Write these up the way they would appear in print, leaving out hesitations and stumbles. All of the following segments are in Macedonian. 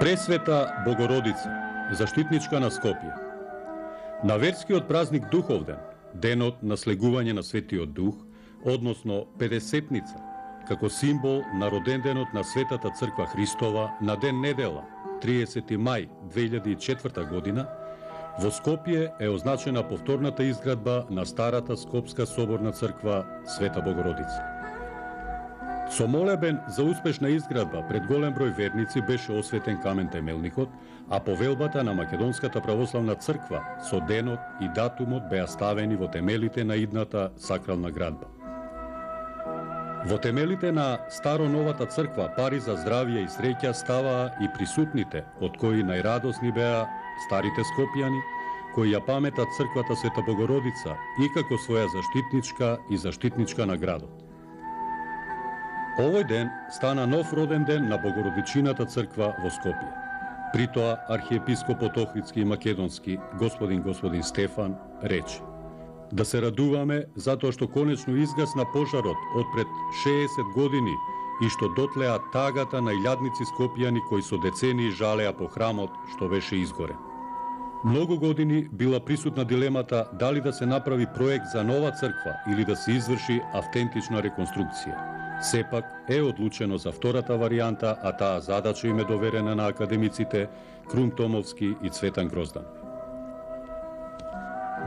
Пресвета Богородица, заштитничка на Скопје. На верскиот празник Духовден, денот на слегување на Светиот Дух, односно Педесетница, како символ на роденденот на Светата Црква Христова на ден недела, 30 мај 2004 година, во Скопје е означена повторната изградба на старата Скопска соборна црква Света Богородица. Со молебен за успешна изградба пред голем број верници беше осветен камен темелникот, а повелбата на Македонската православна црква со денот и датумот беа ставени во темелите на идната сакрална градба. Во темелите на старо-новата црква пари за здравје и среќа ставаа и присутните, од кои најрадосни беа старите скопјани, кои ја паметат црквата Света Богородица и како своја заштитничка и заштитничка на градот. Овој ден стана нов роден ден на Богородичината црква во Скопје. Притоа архиепископот Охридски и Македонски, господин Стефан, рече: да се радуваме затоа што конечно изгасна пожарот од пред 60 години и што дотлеа тагата на илјадници скопјани кои со децении жалеа по храмот што беше изгорен. Многу години била присутна дилемата дали да се направи проект за нова црква или да се изврши автентична реконструкција. Сепак е одлучено за втората варијанта, а таа задача им е доверена на академиците Крум Томовски и Цветан Гроздан.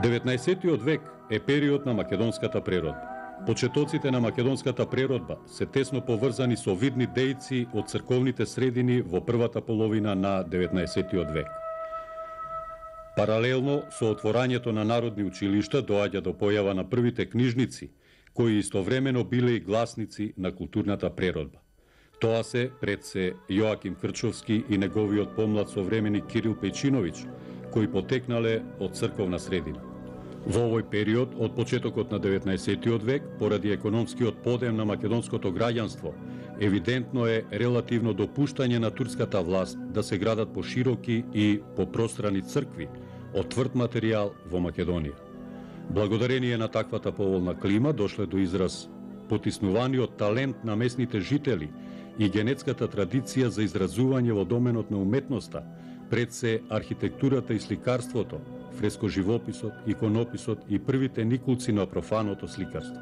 19. век е период на македонската преродба. Почетоците на македонската преродба се тесно поврзани со видни дејци од црковните средини во првата половина на 19. век. Паралелно со отворањето на народни училишта доаѓа до појава на првите книжници, кои истовремено биле и гласници на културната преродба. Тоа се пред се Јоаким Крчовски и неговиот помлад современик Кирил Пејчиновиќ, кои потекнале од црковна средина. Во овој период, од почетокот на 19. век, поради економскиот подем на македонското граѓанство, евидентно е релативно допуштање на турската власт да се градат пошироки и попространи цркви од тврд материјал во Македонија. Благодарение на таквата поволна клима дошле до израз потиснуваниот талент на местните жители и генетската традиција за изразување во доменот на уметноста, пред се архитектурата и сликарството, фрескоживописот, иконописот и првите никулци на профаното сликарство.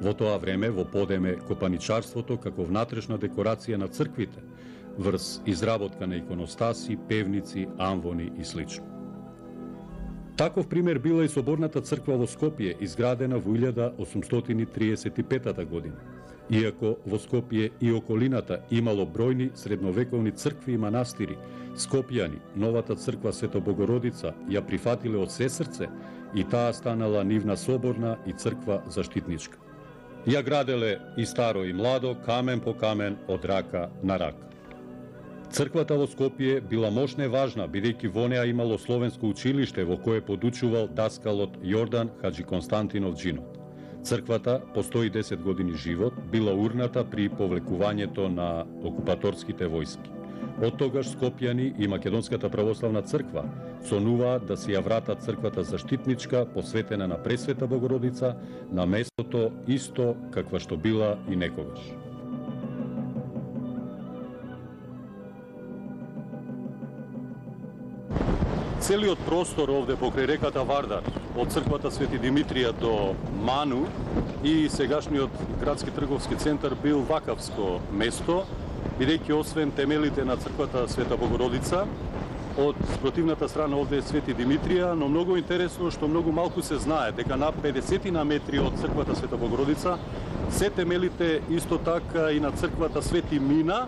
Во тоа време во подеме копаничарството како внатрешна декорација на црквите, врз изработка на иконостаси, певници, амвони и слично. Таков пример била и соборната црква во Скопје, изградена во 1835 година. Иако во Скопје и околината имало бројни средновековни цркви и манастири, скопјани новата црква Света Богородица ја прифатиле од се срце и таа станала нивна соборна и црква заштитничка. Ја граделе и старо и младо, камен по камен, од рака на рака. Црквата во Скопје била мощна и важна, бидејќи во неа имало словенско училиште во кое подучувал даскалот Јордан Хаджи Константинов Джинот. Црквата по 110 години живот била урната при повлекувањето на окупаторските војски. Од тогаш скопјани и Македонската православна црква сонуваат да си ја вратат црквата заштитничка посветена на Пресвета Богородица на местото исто каква што била и некогаш. Целиот простор овде покрај реката Вардар, од црквата Свети Димитрија до Ману и сегашниот градски трговски центар бил вакавско место, бидејќи освен темелите на црквата Света Богородица, од спротивната страна овде е Свети Димитрија, но многу интересно што многу малку се знае дека на 50 на метри од црквата Света Богородица се темелите исто така и на црквата Свети Мина,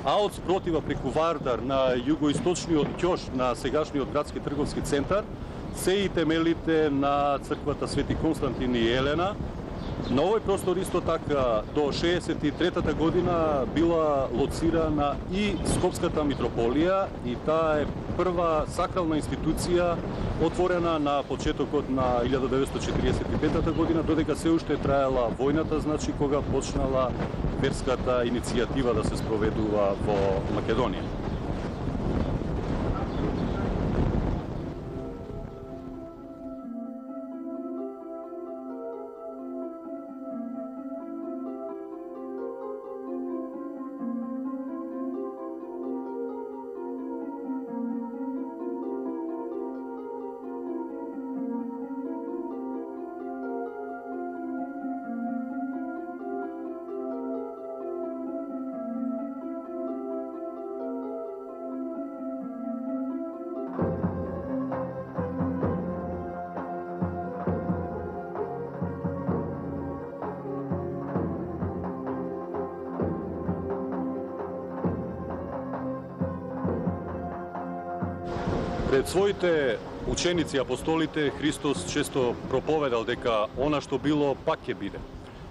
а од спротива преку Вардар на југоисточниот ќош на сегашниот градски трговски центар се и темелите на црквата Свети Константин и Елена. На овој простор исто така до 63-та година била лоцирана и Скопската митрополија и таа е прва сакрална институција отворена на почетокот на 1945 година, додека се уште траела војната, значи кога почнала верската иницијатива да се спроведува во Македонија. Пред своите ученици апостолите Христос често проповедал дека она што било пак ќе биде.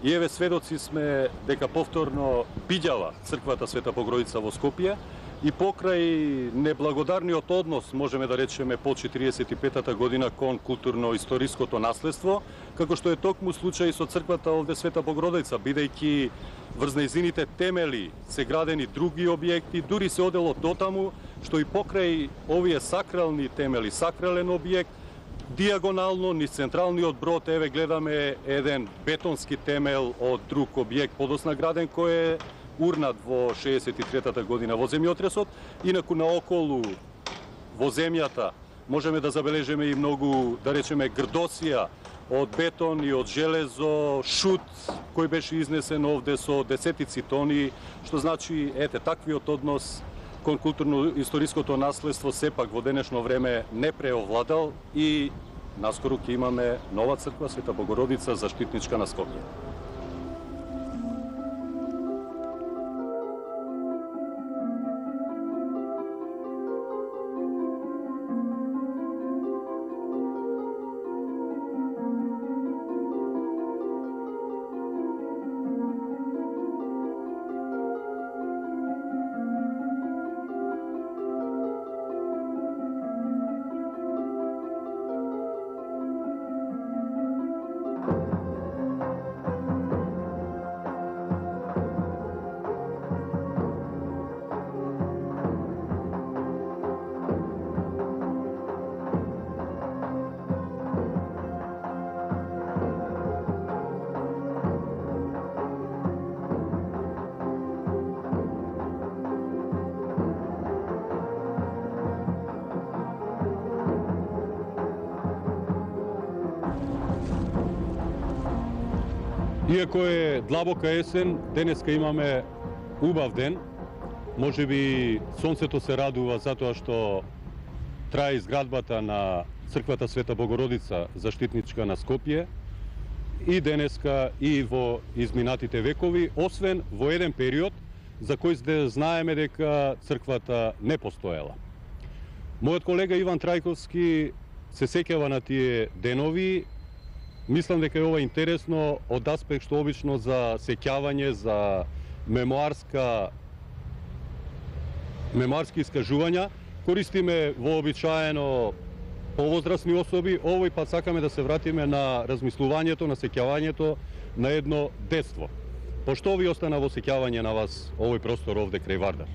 И еве сведоци сме дека повторно биѓава црквата Света Богородица во Скопје и покрај неблагодарниот однос, можеме да речеме по 45-та година кон културно-историското наследство, како што е токму случај со црквата овде Света Богородица, бидејќи врз нејзините темели се градени други објекти, дури се одело дотаму што и покрај овие сакрални темели, сакрален објект, диагонално низ централниот брод еве гледаме еден бетонски темел од друг објект подосна граден кој е урнат во 63-та година во земјотресот. Инаку наоколу во земјата можеме да забележиме и многу, да речеме, грдосија од бетон и од железо, шут кој беше изнесен овде со десетици тони, што значи, ете, таквиот однос кон културно-историското наследство сепак во денешно време не преовладал и наскоро ќе имаме нова црква Света Богородица заштитничка на Скопје. Иако е длабока есен, денеска имаме убав ден. Можеби сонцето се радува затоа што трае изградбата на црквата Света Богородица заштитничка на Скопје и денеска и во изминатите векови, освен во еден период за кој знаеме дека црквата не постоела. Мојот колега Иван Трајковски се сеќава на тие денови. Мислам дека е ова интересно од аспект што обично за сеќавање, за мемуарски искажувања користиме вообичаено повозрасни особи. Овој пат сакаме да се вратиме на размислувањето, на сеќавањето на едно детство. Пошто ви остана во сеќавање на вас овој простор овде крај Вардар?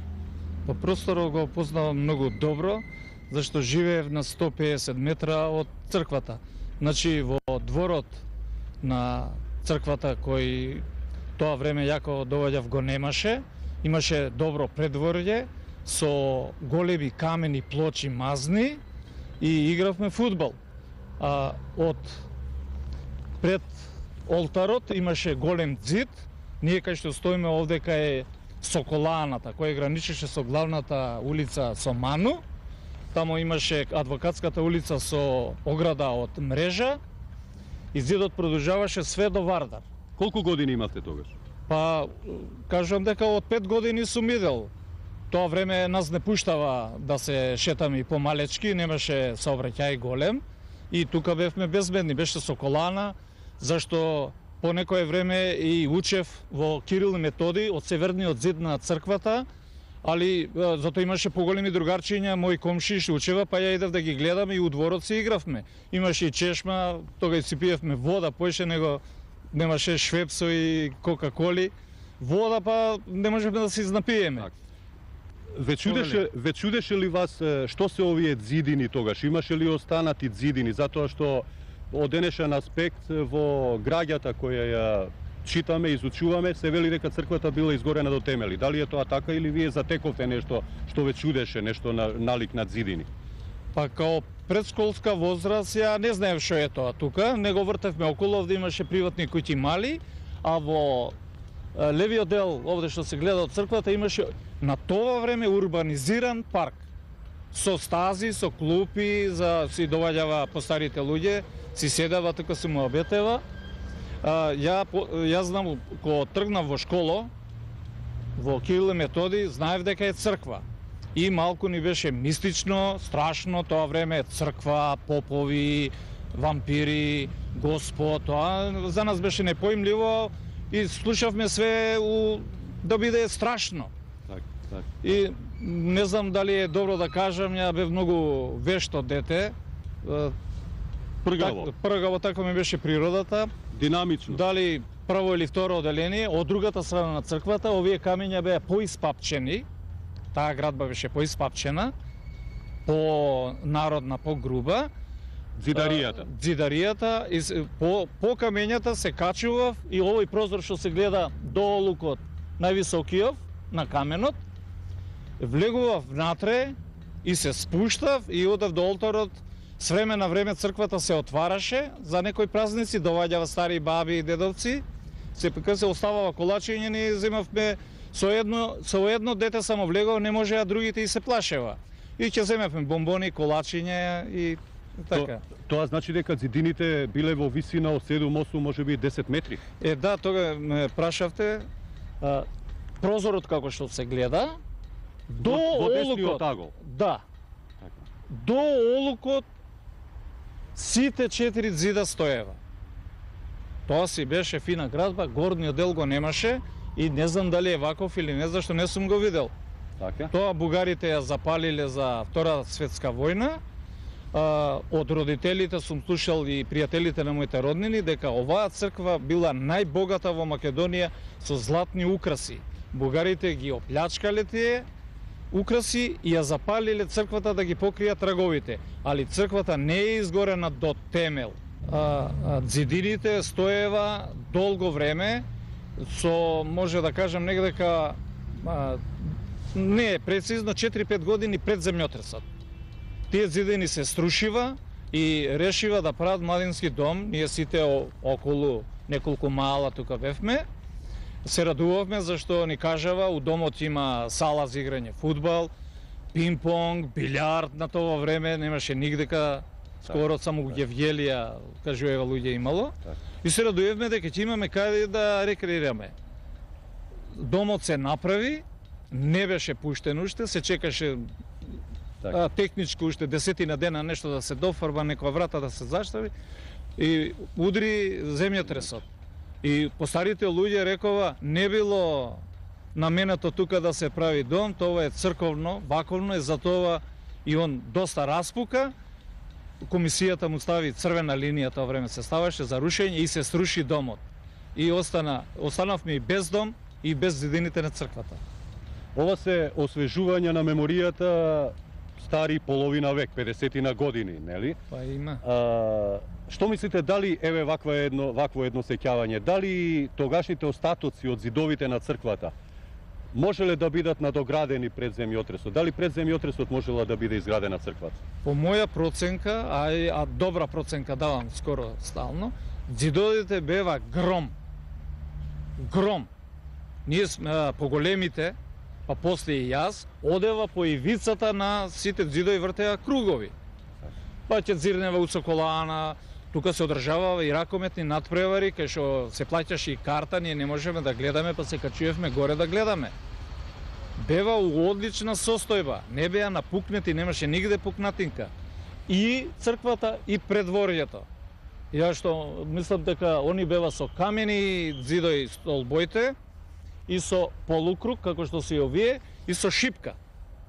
По просторот го познавам многу добро, зашто живеев на 150 метра од црквата. Значи, во дворот на црквата кој тоа време јако доваѓав го немаше, имаше добро предворје со големи камени плочи мазни и игравме фудбал. Од пред олтарот имаше голем ѕид, ние кај што стоиме овде кај Соколаната, која граничеше со главната улица со Ману. Тамо имаше адвокатската улица со ограда од мрежа и зидот продолжаваше све до Вардар. Колку години имавте тогаш? Па, кажам дека од 5 години сум идел. Тоа време нас не пуштава да се шетаме и помалечки, немаше сообраќај голем и тука бевме безбедни, беше Соколана, зашто по некое време и учев во Кирил и Методи од северниот зид на црквата, али затоа имаше поголеми другарчиња, мои комши што учева, па ја идев да ги гледам и у дворот се игравме. Имаше и чешма, тогаш си пиевме вода, поише него немаше швепсо и кока-коли. Вода па не можеме да се изнапиеме. Ве чудеше ли вас што се овие ѕидини тогаш? Имаше ли останати ѕидини? Затоа што од денешен аспект во граѓата која ја читаме, изучуваме, се вели дека црквата била изгорена до темели. Дали е тоа така или вие затековте нешто што ве чудеше, нешто налик на ѕидини? Па као предшколска возраст ја не знаев што е тоа тука, не го вртевме околу, овде имаше приватни куќи мали, а во левиот дел, овде што се гледа од црквата, имаше на тоа време урбанизиран парк со стази, со клупи, за си доваѓава постарите луѓе, си седава, така се му обетева. Јас знам, кога тргнав во школо, во Кирил и Методи, знаев дека е црква. и малку ни беше мистично, страшно тоа време, црква, попови, вампири, Господ, тоа за нас беше непоимливо и слушавме све да биде страшно. Так. И не знам дали е добро да кажам, ја бев многу вешто дете. Пргаво така ми беше природата. Динамично. Дали прво или второ оделение, од другата страна на црквата, овие камења беа поиспапчени. Таа градба беше поиспапчена, по-народна, по-груба. Дзидаријата и по камењата се качував и овој прозор што се гледа до олукот највисокиот на каменот, влегував внатре и се спуштав и одев до олтарот. С време на време црквата се отвараше за некои празници, доваѓава стари баби и дедовци. Сепака се оставава колачиње, ние земавме со едно дете само влегува, не можеа другите и се плашева. И ќе земевме бомбони, колачиње и така. Тоа значи дека зидините биле во висина од 7-8, можеби 10 метри? Да, тога ме прашавте. Прозорот како што се гледа, до олукот. Да. Така. До олукот сите 4 зида стоева. Тоа си беше фина градба, горниот дел го немаше и не знам дали е ваков или не, зашто не сум го видел. Така. Тоа бугарите ја запалиле за Втора светска војна. Од родителите сум слушал и пријателите на моите роднини дека оваа црква била најбогата во Македонија со златни украси. Бугарите ги оплячкале тие украси и ја запалиле црквата да ги покријат траговите, али црквата не е изгорена до темел. Зидините стоева долго време, со, може да кажам негдека, не е прецизно, 4-5 години пред земјотресот. Тие зидини се струшива и решива да прават младински дом. Ние сите околу неколку мала тука бевме. Се радувавме зашто ни кажава у домот има сала за играње фудбал, пинг-понг, билјард. На тоа време немаше нигдека, скоро само у Гевгелија, кажуваа луѓе имало. И се радувавме дека ќе имаме каде да рекреираме. Домот се направи, не беше пуштен уште, се чекаше техничко уште 10 дена нешто да се дофарба, некоја врата да се заштави и удри земјотресот. И постарите луѓе рекова, не било наменето тука да се прави дом, тоа е црковно, ваковно, и затоа и он доста распука. Комисијата му стави црвена линија, тоа време се ставаше за рушење и се сруши домот. И останавме и без дом и без зидините на црквата. Ова се освежување на меморијата стари половина век, 50 години, нели? Па има. Што мислите, дали еве вакво едно сеќавање, дали тогашните остатоци од зидовите на црквата можеле да бидат надоградени пред земјотресот? Дали пред земјотресот можела да биде изградена црквата? По моја проценка, а добра проценка давам скоро стално, зидовите бева гром. Гром. Ние сме поголемите, па после и јас, одева по ивицата на сите зидови вртеа кругови. Па ќе зирнева у Соколана, тука се одржаваа и ракометни надпревари, кај што се плаќаше и карта, ние не можеме да гледаме, па се качувавме горе да гледаме. Бева у одлична состојба, не беа напукнати, немаше нигде пукнатинка. И црквата и предворјето. Ја што мислам дека они бева со камени зидови столбоите и со полукруг, како што се и овие, и со шипка.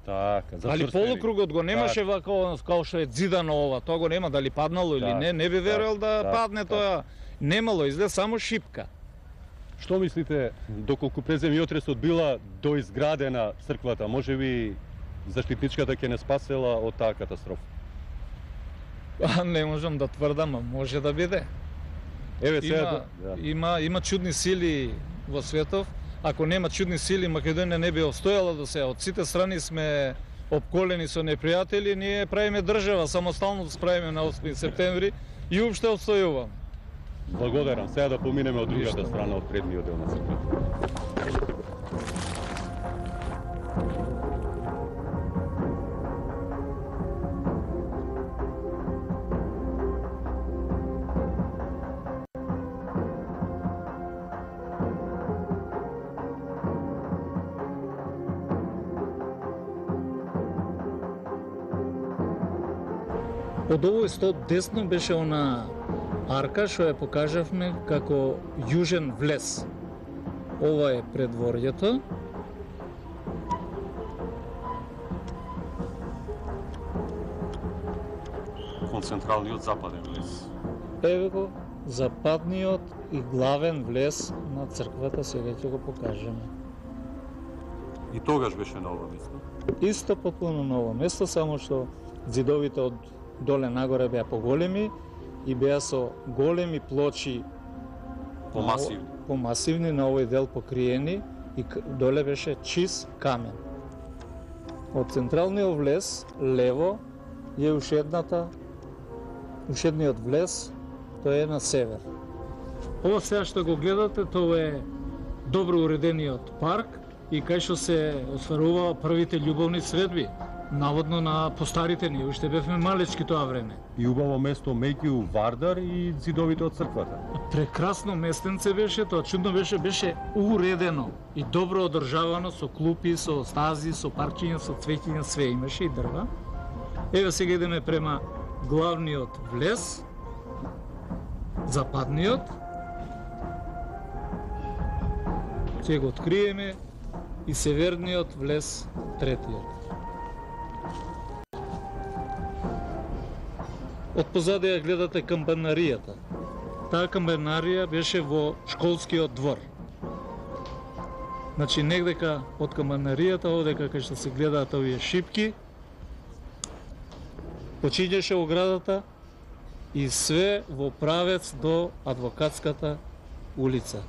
Така, Али полукругот го немаше вако као што е зидано ова, тоа го нема, дали паднало или не би верувал да падне тоа. Немало, изгледа само шипка. Што мислите, доколку пред земјотресот била доизградена црквата, можеби заштитничката ќе не спасела од таа катастрофа? Не можам да тврдам, а може да биде. Еве сега има чудни сили во светов. Ако нема чудни сили, Македонија не би обстојала до сега. Од сите страни сме обколени со непријатели, ние правиме држава, самостално справиме на 8 септември и уопште обстојуваме. Благодарам. Сега да поминеме од другата страна, од предниот дел на црквата. Од овој стол десно беше она арка што ја покажавме како јужен влез. Ова е предворјето. Централниот западен влез. Еве го западниот и главен влез на црквата, сега ќе го покажеме. И тогаш беше на ова место? Исто потпуно ново место, само што зидовите од доле нагоре беа поголеми и беа со големи плочи помасивни на овој дел покриени и доле беше чист камен. Од централниот влез лево е ушедниот влез, тој е на север. Ова сега што го гледате, тоа е добро уредениот парк и кај што се осварува првите љубовни средби. Наводно на постарите, ние уште бевме малечки тоа време. И убаво место меѓу Вардар и зидовите од црквата. Прекрасно местенце беше, тоа чудно беше уредено и добро одржавано со клупи, со стази, со паркиња, со цвеќиња, све имаше и дрва. Еве сега идеме према главниот влез, западниот. Ќе го откриеме и северниот влез, третиот. Од позади ја гледате камбанаријата. Таа камбанарија беше во школскиот двор. Значи негдека од камбанаријата, одека кај што се гледаат овие шипки, почињеше оградата и све во правец до Адвокатската улица.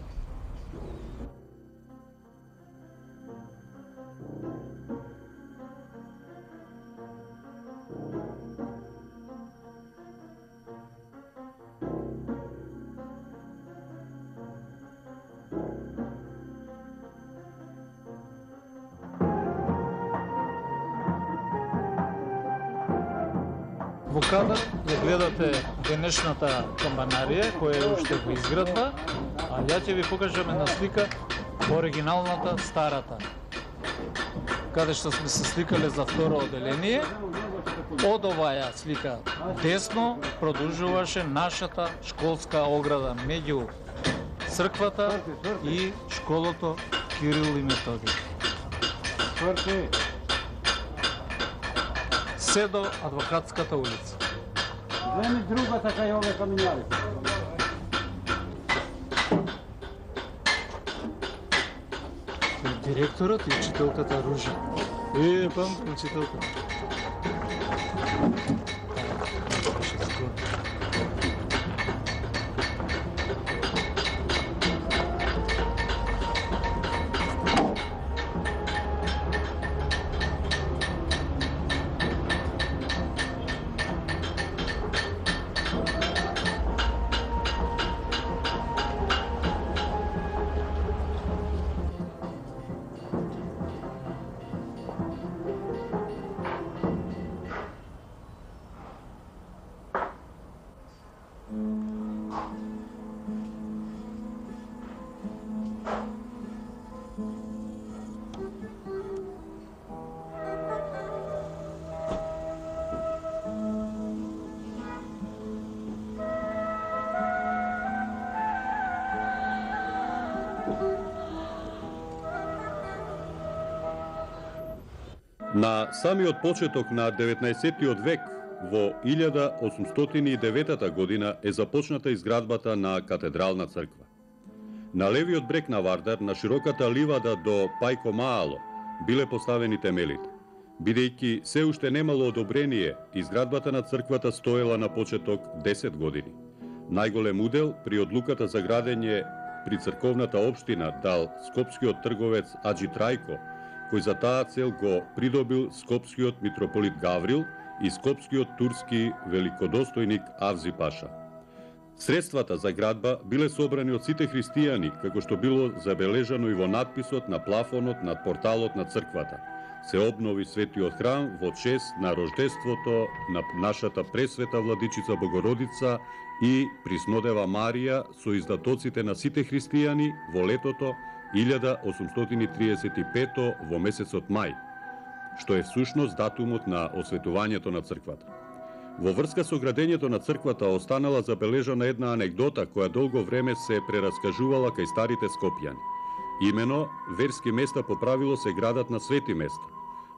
Во кадар ја гледате денешната камбанарија која е уште во изградба, а ја ќе ви покажам една слика оригиналната, старата, каде што сме се сликале за второ оделение. Од оваа слика десно продолжуваше нашата школска ограда меѓу црквата и школото Кирил и Методий. Се до Адвокатската улица. Време друга така и ове камињари. Директорот и учителката Ружа. Памтам учителката. На самиот почеток на 19-тиот век, во 1809 година, е започната изградбата на катедрална црква. На левиот брег на Вардар, на широката ливада до Пајко Маало, биле поставени темелите. Бидејќи се уште немало одобрение, изградбата на црквата стоела на почеток 10 години. Најголем удел при одлуката за градење при црковната општина дал скопскиот трговец Аџи Трајко, кој за таа цел го придобил скопскиот митрополит Гаврил и скопскиот турски великодостојник Авзи Паша. Средствата за градба биле собрани од сите христијани, како што било забележано и во надписот на плафонот над порталот на црквата. Се обнови светиот храм во чест на рождеството на нашата пресвета владичица Богородица и Приснодева Марија со издатоците на сите христијани во летото 1835 во месецот мај, што е всушност датумот на осветувањето на црквата. Во врска со градењето на црквата останала забележана една анегдота која долго време се прераскажувала кај старите скопјани. Имено, верски места по правило се градат на свети места.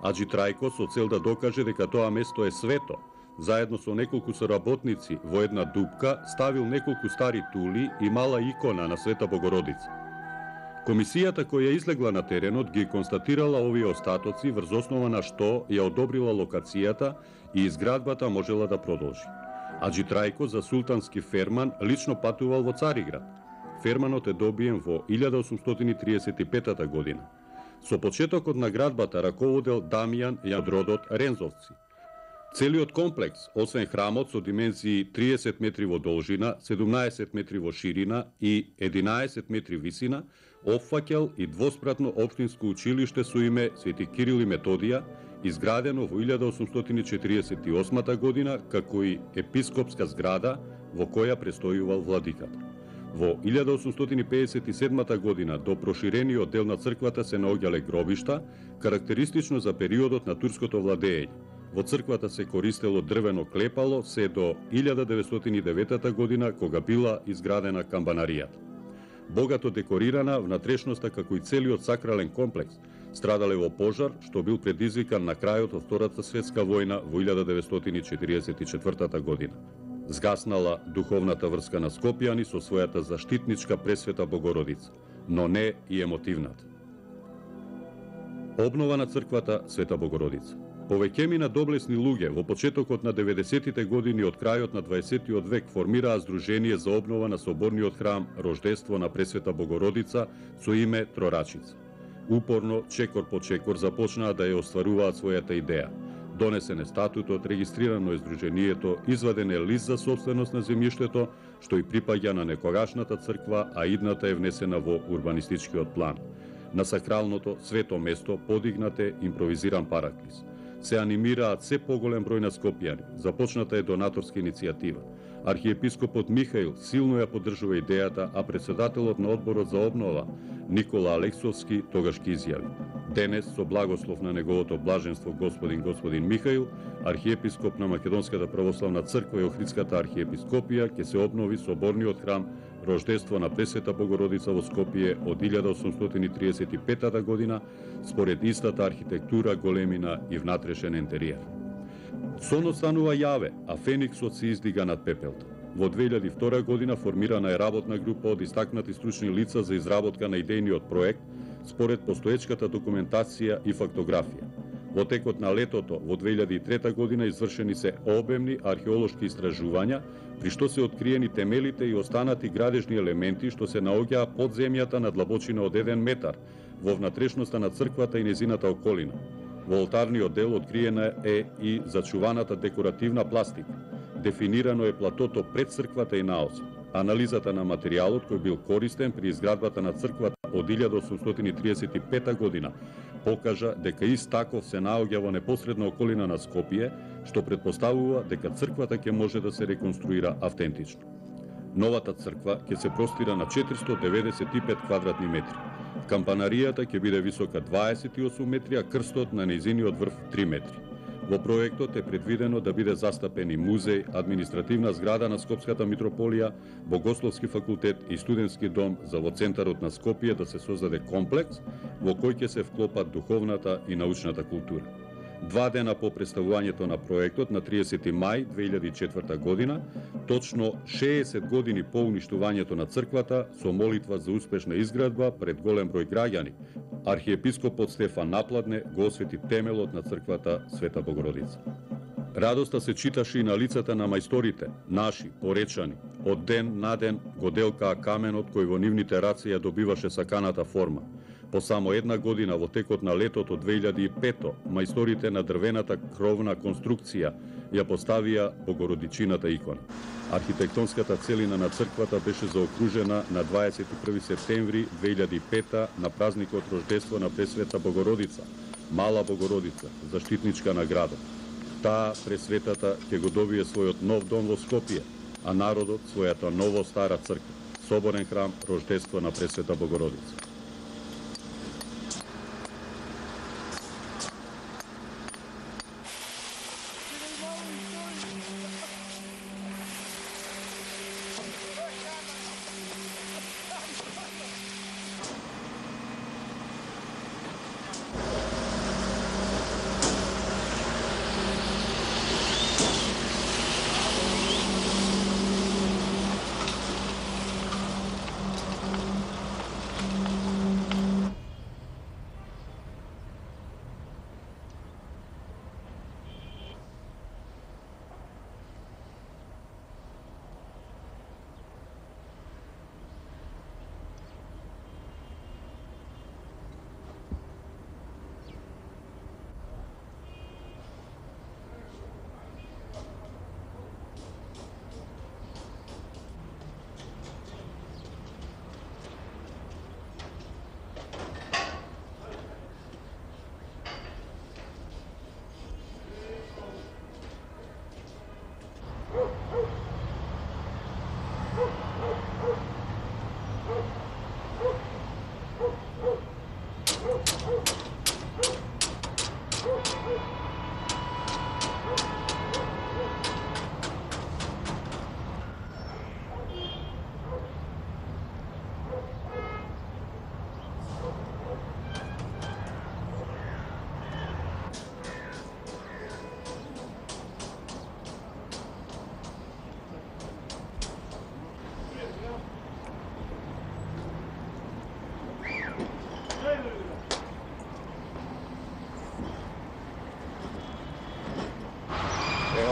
Аџи Трајко со цел да докаже дека тоа место е свето, заедно со неколку соработници во една дупка ставил неколку стари тули и мала икона на Света Богородица. Комисијата која излегла на теренот ги констатирала овие остатоци врз основа на што ја одобрила локацијата и изградбата можела да продолжи. Аџи Трајко за султански ферман лично патувал во Цариград. Ферманот е добиен во 1835 година. Со почетокот на градбата раководел Дамјан Јадродот Рензовци. Целиот комплекс, освен храмот со димензии 30 метри во должина, 17 метри во ширина и 11 метри висина, опфаќал и двоспратно општинско училиште со име Свети Кирил и Методија, изградено во 1848 година како и епископска зграда во која престојувал владиката. Во 1857 година до проширениот дел на црквата се наоѓале гробишта, карактеристично за периодот на турското владење. Во црквата се користело дрвено клепало се до 1909 година кога била изградена камбанаријата. Богато декорирана, внатрешноста како и целиот сакрален комплекс страдале во пожар што бил предизвикан на крајот од Втората светска војна во 1944 година. Згаснала духовната врска на скопјани со својата заштитничка Пресвета Богородица, но не и емотивната. Обнова на црквата Света Богородица. Повеќемина доблесни луѓе во почетокот на 90-тите години од крајот на 20-тиот век формираа Сдружение за обнова на соборниот храм Рождество на Пресвета Богородица со име Трорачица. Упорно, чекор по чекор, започнаа да ја остваруваат својата идеја. Донесен е статутот, регистрирано е Сдруженијето, изваден е лист за собственост на земјиштето, што и припаѓа на некогашната црква, а идната е внесена во урбанистичкиот план. На сакралното свето место подигнат е импровизиран параклис. Се анимираат се поголем број на скопјани. Започната е донаторска иницијатива. Архиепископот Михаил силно ја поддржува идејата, а председателот на одборот за обнова Никола Алексовски тогаш ки изјави: денес со благослов на неговото блаженство господин Михаил, архиепископ на Македонската православна црква и Охридската архиепископија, ќе се обнови соборниот храм Рождество на Пресвета Богородица во Скопје од 1835 година според истата архитектура, големина и внатрешен интериер. Сонот станува јаве, а фениксот се издига над пепелта. Во 2002 година формирана е работна група од истакнати стручни лица за изработка на идејниот проект според постоечката документација и фактографија. Во текот на летото во 2003 година извршени се обемни археолошки истражувања, при што се откриени темелите и останати градежни елементи што се наоѓаа под земјата на длабочина од 1 метар во внатрешноста на црквата и незината околина. Во олтарниот дел откриена е и зачуваната декоративна пластика. Дефинирано е платото пред црквата и наосно. Анализата на материјалот кој бил користен при изградбата на црквата од 1835 година покажа дека ист таков се наоѓа во непосредна околина на Скопје, што предпоставува дека црквата ќе може да се реконструира автентично. Новата црква ќе се простира на 495 квадратни метри. Кампанаријата ќе биде висока 28 метри, а крстот на нејзиниот врв 3 метри. Во проектот е предвидено да биде застапен и музеј, административна зграда на Скопската митрополија, Богословски факултет и студентски дом за во центарот на Скопје да се создаде комплекс во кој ќе се вклопат духовната и научната култура. 2 дена по представувањето на проектот на 30 мај 2004 година, точно 60 години по уништувањето на црквата, со молитва за успешна изградба пред голем број граѓани, архиепископот Стефан Напладне го освети темелот на црквата Света Богородица. Радоста се читаше и на лицата на мајсторите, наши, поречани. Од ден на ден го делкаа каменот кој во нивните раце ја добиваше саканата форма. По само една година во текот на летото 2005 мајсторите на дрвената кровна конструкција ја поставија Богородичината икона. Архитектонската целина на црквата беше заокружена на 21 септември 2005 на празникот Рождество на Пресвета Богородица, Мала Богородица, заштитничка на градот. Таа Пресветата ќе го добие својот нов дом во Скопје, а народот својата ново стара црква, соборен храм Рождество на Пресвета Богородица.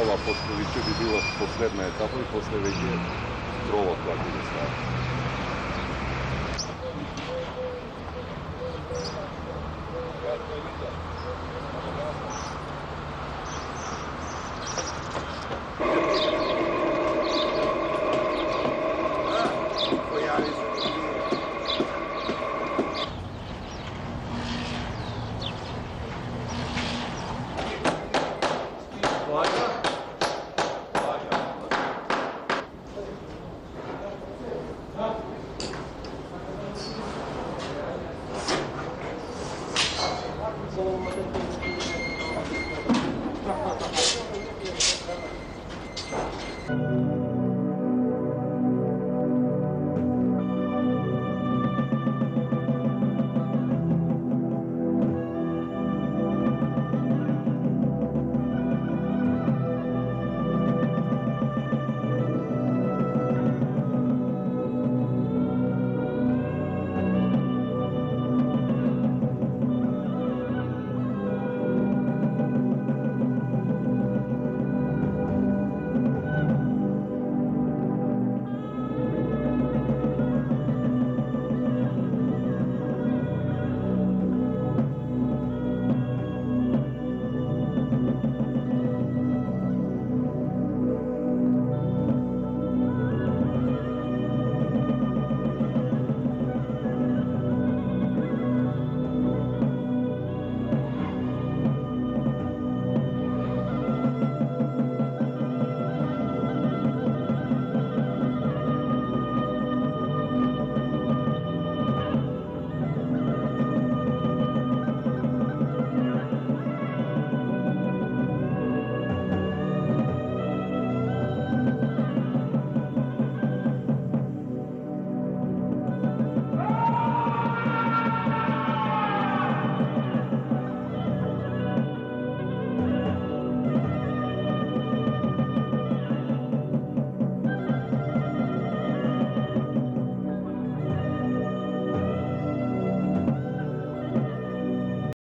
Ова после виќе би била последна етапа и после веќе кровот како да става.